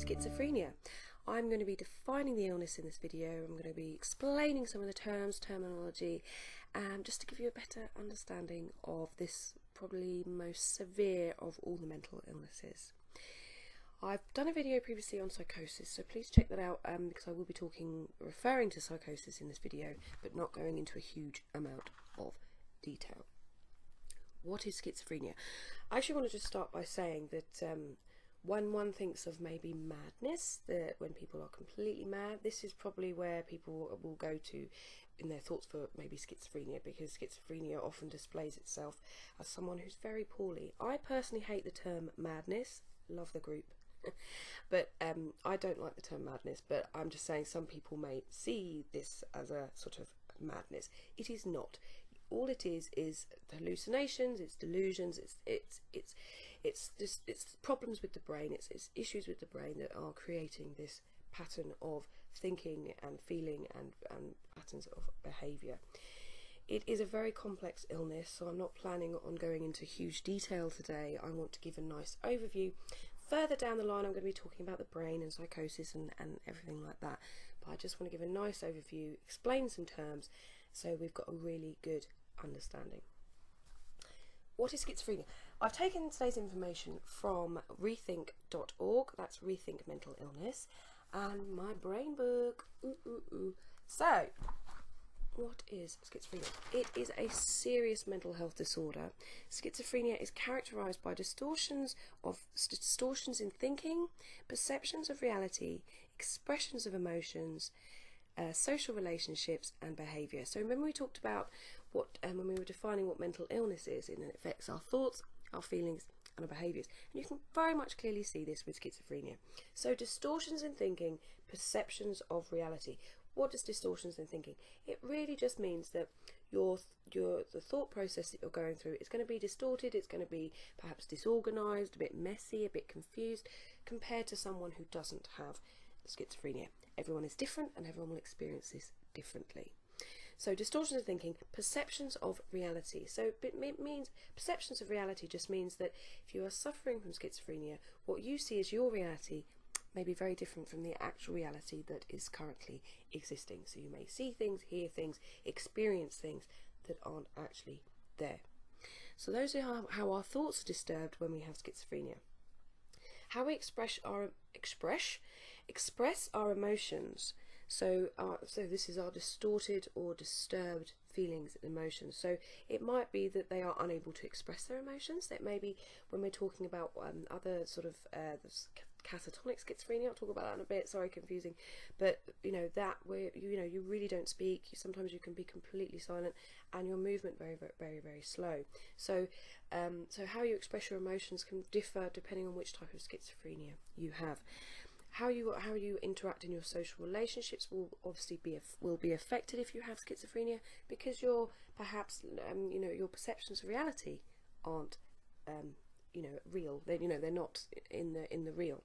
schizophrenia. I'm going to be defining the illness in this video. I'm going to be explaining some of the terms, terminology, just to give you a better understanding of this probably most severe of all the mental illnesses. I've done a video previously on psychosis, so please check that out because I will be referring to psychosis in this video, but not going into a huge amount of detail. What is schizophrenia? I actually want to just start by saying that when one thinks of maybe madness, that when people are completely mad, this is probably where people will go to in their thoughts for maybe schizophrenia, because schizophrenia often displays itself as someone who's very poorly. I personally hate the term madness, love the group, but I don't like the term madness, but I'm just saying some people may see this as a sort of madness. It is not. All it is hallucinations, it's delusions, it's problems with the brain, it's issues with the brain that are creating this pattern of thinking and feeling and patterns of behaviour. It is a very complex illness, so I'm not planning on going into huge detail today. I want to give a nice overview. Further down the line I'm going to be talking about the brain and psychosis and everything like that, but I just want to give a nice overview, explain some terms, so we've got a really good understanding. What is schizophrenia? I've taken today's information from rethink.org, that's Rethink Mental Illness, and my brain book. So, what is schizophrenia? It is a serious mental health disorder. Schizophrenia is characterized by distortions in thinking, perceptions of reality, expressions of emotions, social relationships and behaviour. So remember we talked about what when we were defining what mental illness is, and it affects our thoughts, our feelings and our behaviours, and you can very much clearly see this with schizophrenia. So distortions in thinking, perceptions of reality. What does distortions in thinking? It really just means that the thought process that you're going through is going to be distorted, it's going to be perhaps disorganised, a bit messy, a bit confused, compared to someone who doesn't have schizophrenia. Everyone is different and everyone will experience this differently. So distortions of thinking, perceptions of reality. So it means perceptions of reality just means that if you are suffering from schizophrenia, what you see as your reality may be very different from the actual reality that is currently existing. So you may see things, hear things, experience things that aren't actually there. So those are how our thoughts are disturbed when we have schizophrenia. How we express our emotions. So this is our distorted or disturbed feelings and emotions. So it might be that they are unable to express their emotions. That may be when we're talking about other sort of catatonic schizophrenia. I'll talk about that in a bit. Sorry, confusing, but that where you really don't speak. Sometimes you can be completely silent, and your movement very slow. So so how you express your emotions can differ depending on which type of schizophrenia you have. How you interact in your social relationships will obviously be affected if you have schizophrenia, because your perhaps your perceptions of reality aren't real. They're not in the real.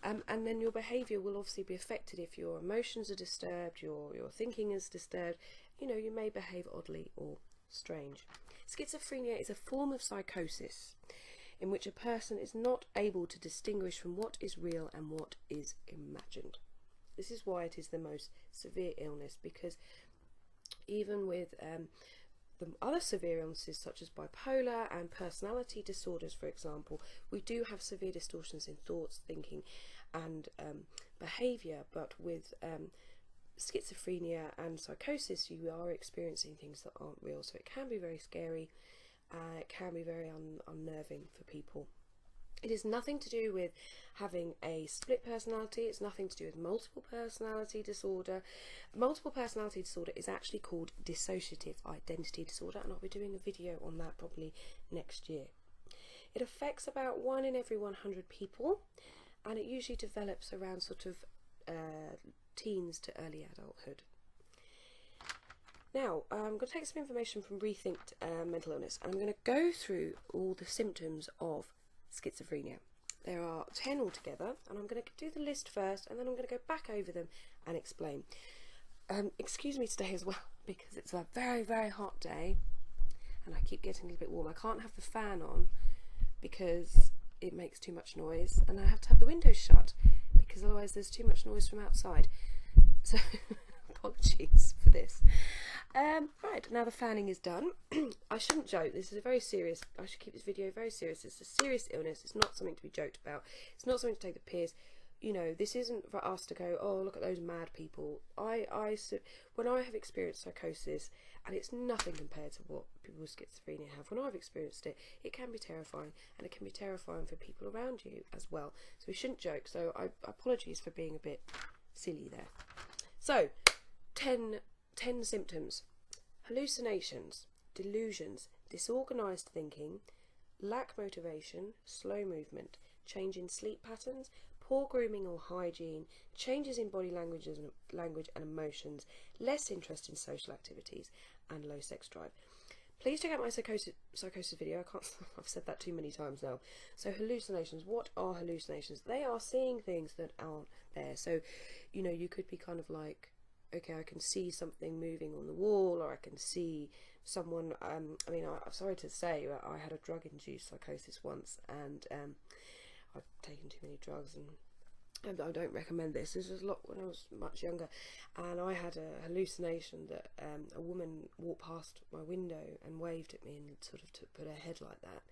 And then your behaviour will obviously be affected if your emotions are disturbed, your thinking is disturbed. You may behave oddly or strange. Schizophrenia is a form of psychosis in which a person is not able to distinguish from what is real and what is imagined. This is why it is the most severe illness, because even with the other severe illnesses such as bipolar and personality disorders, for example, we do have severe distortions in thoughts, thinking and behaviour, but with schizophrenia and psychosis you are experiencing things that aren't real, so it can be very scary. It can be very unnerving for people. It is nothing to do with having a split personality. It's nothing to do with multiple personality disorder. Multiple personality disorder is actually called dissociative identity disorder, and I'll be doing a video on that probably next year. It affects about 1 in every 100 people, and it usually develops around sort of teens to early adulthood. Now, I'm going to take some information from Rethink Mental Illness, and I'm going to go through all the symptoms of schizophrenia. There are 10 altogether, and I'm going to do the list first, and then I'm going to go back over them and explain. Excuse me today as well, because it's a very hot day, and I keep getting a little bit warm. I can't have the fan on because it makes too much noise, and I have to have the windows shut realise there's too much noise from outside. So apologies for this. Right, now the fanning is done. I shouldn't joke. This is a very serious, I should keep this video very serious. It's a serious illness. It's not something to be joked about. It's not something to take the piss. You know, this isn't for us to go, oh, look at those mad people. When I have experienced psychosis, and it's nothing compared to what people with schizophrenia have, when I've experienced it, it can be terrifying, and it can be terrifying for people around you as well. So we shouldn't joke. So apologies for being a bit silly there. So 10 symptoms: hallucinations, delusions, disorganized thinking, lack motivation, slow movement, change in sleep patterns, poor grooming or hygiene, changes in body language and emotions, less interest in social activities, and low sex drive. Please check out my psychosis video. I've said that too many times now. So hallucinations. What are hallucinations? They are seeing things that aren't there. So, you know, you could be kind of like, okay, I can see something moving on the wall, or I can see someone. I mean, I'm sorry to say, but I had a drug-induced psychosis once, and I've taken too many drugs, and I don't recommend this. This was a lot when I was much younger, and I had a hallucination that a woman walked past my window and waved at me and sort of put her head like that.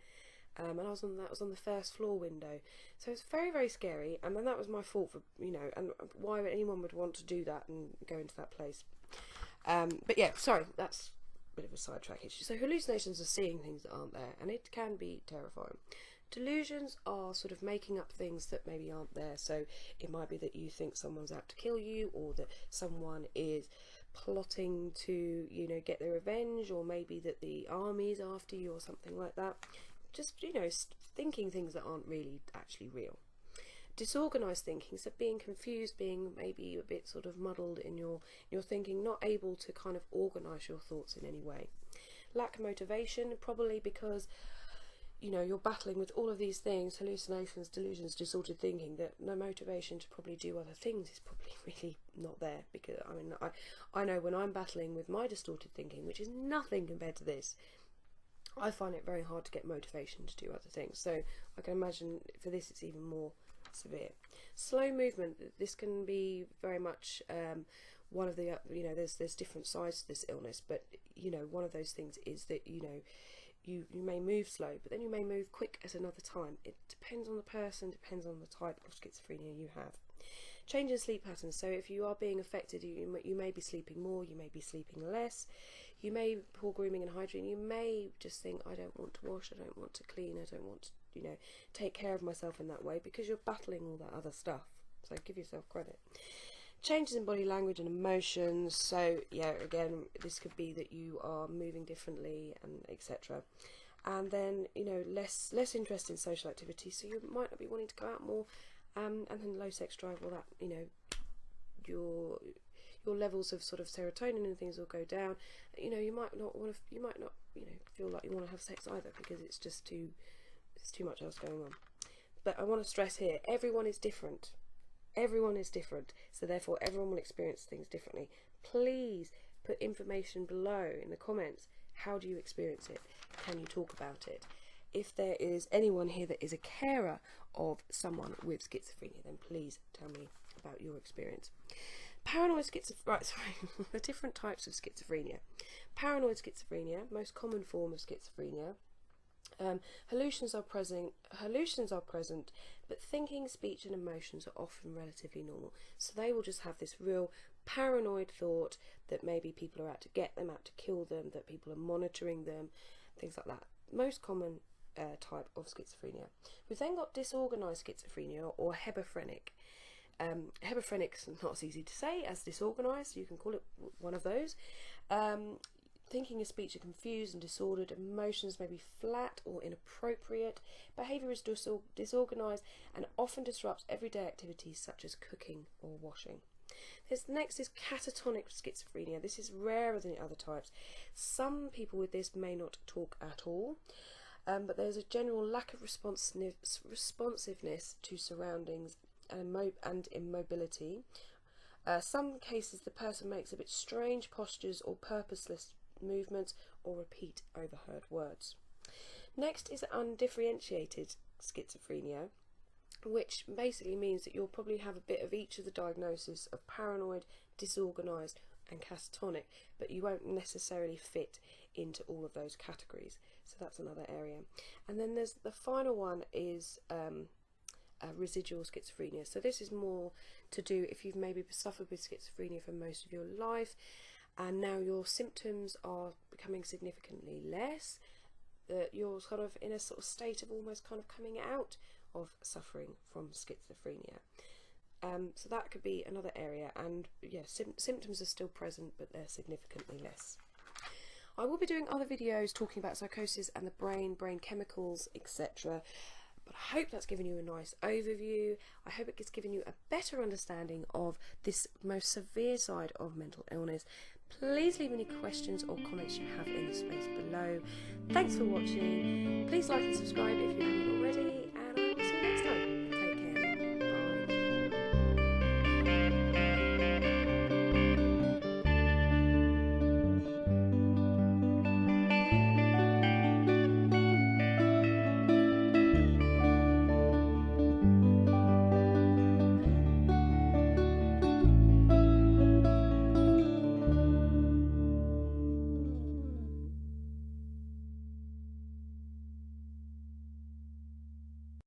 And that was on the first floor window, so it's very, very scary. And then that was my fault for, you know, and why anyone would want to do that and go into that place. But yeah, sorry, that's a bit of a sidetrack issue. So hallucinations are seeing things that aren't there, and it can be terrifying. Delusions are sort of making up things that maybe aren't there. So it might be that you think someone's out to kill you, or that someone is plotting to, you know, get their revenge, or maybe that the army is after you or something like that. Just, you know, thinking things that aren't really actually real. Disorganized thinking, so being confused, being maybe a bit sort of muddled in your thinking, not able to kind of organize your thoughts in any way. Lack of motivation, probably because, you know, you're battling with all of these things, hallucinations, delusions, disordered thinking, that no motivation to probably do other things is probably really not there. Because, I mean, I know when I'm battling with my distorted thinking, which is nothing compared to this, I find it very hard to get motivation to do other things. So I can imagine for this it's even more severe. Slow movement, this can be very much one of the, you know, there's different sides to this illness, but, you know, one of those things is that, you know, you may move slow, but then you may move quick at another time. It depends on the person, depends on the type of schizophrenia you have. Change in sleep patterns, so if you are being affected, you may be sleeping more, you may be sleeping less, you may poor grooming and hygiene, you may just think, I don't want to wash, I don't want to clean, I don't want to, you know, take care of myself in that way, because you're battling all that other stuff. So give yourself credit. Changes in body language and emotions, so yeah, again, this could be that you are moving differently, and etc. And then, you know, less interest in social activities, so you might not be wanting to go out more. And then low sex drive, well, that, you know, your levels of sort of serotonin and things will go down. You know, you might not, you know, feel like you want to have sex either, because it's just too much else going on. But I want to stress here, everyone is different. Everyone is different, so therefore everyone will experience things differently. Please put information below in the comments. How do you experience it? Can you talk about it? If there is anyone here that is a carer of someone with schizophrenia, then please tell me about your experience. Paranoid schizophrenia, right, sorry, the different types of schizophrenia. Paranoid schizophrenia, most common form of schizophrenia. Hallucinations are present, but thinking, speech and emotions are often relatively normal. So they will just have this real paranoid thought that maybe people are out to get them, out to kill them, that people are monitoring them, things like that. Most common type of schizophrenia. We've then got disorganized schizophrenia, or hebephrenic. Hebephrenic's not as easy to say as disorganized, you can call it one of those. Thinking and speech are confused and disordered, emotions may be flat or inappropriate, behaviour is disorganised and often disrupts everyday activities such as cooking or washing. Next is catatonic schizophrenia. This is rarer than the other types. Some people with this may not talk at all, but there's a general lack of responsiveness to surroundings and immobility. Some cases the person makes a bit strange postures or purposeless movements or repeat overheard words. Next is undifferentiated schizophrenia. which basically means that you'll probably have a bit of each of the diagnoses of paranoid, disorganised and catatonic, but you won't necessarily fit into all of those categories. So that's another area. And then there's the final one is residual schizophrenia. So this is more to do if you've maybe suffered with schizophrenia for most of your life and now your symptoms are becoming significantly less, that you're sort of in a sort of state of almost kind of coming out of suffering from schizophrenia. So that could be another area, and yeah, symptoms are still present but they're significantly less. I will be doing other videos talking about psychosis and the brain chemicals, etc. But I hope that's given you a nice overview. I hope it's given you a better understanding of this most severe side of mental illness. Please leave any questions or comments you have in the space below. Thanks for watching. Please like and subscribe if you haven't already.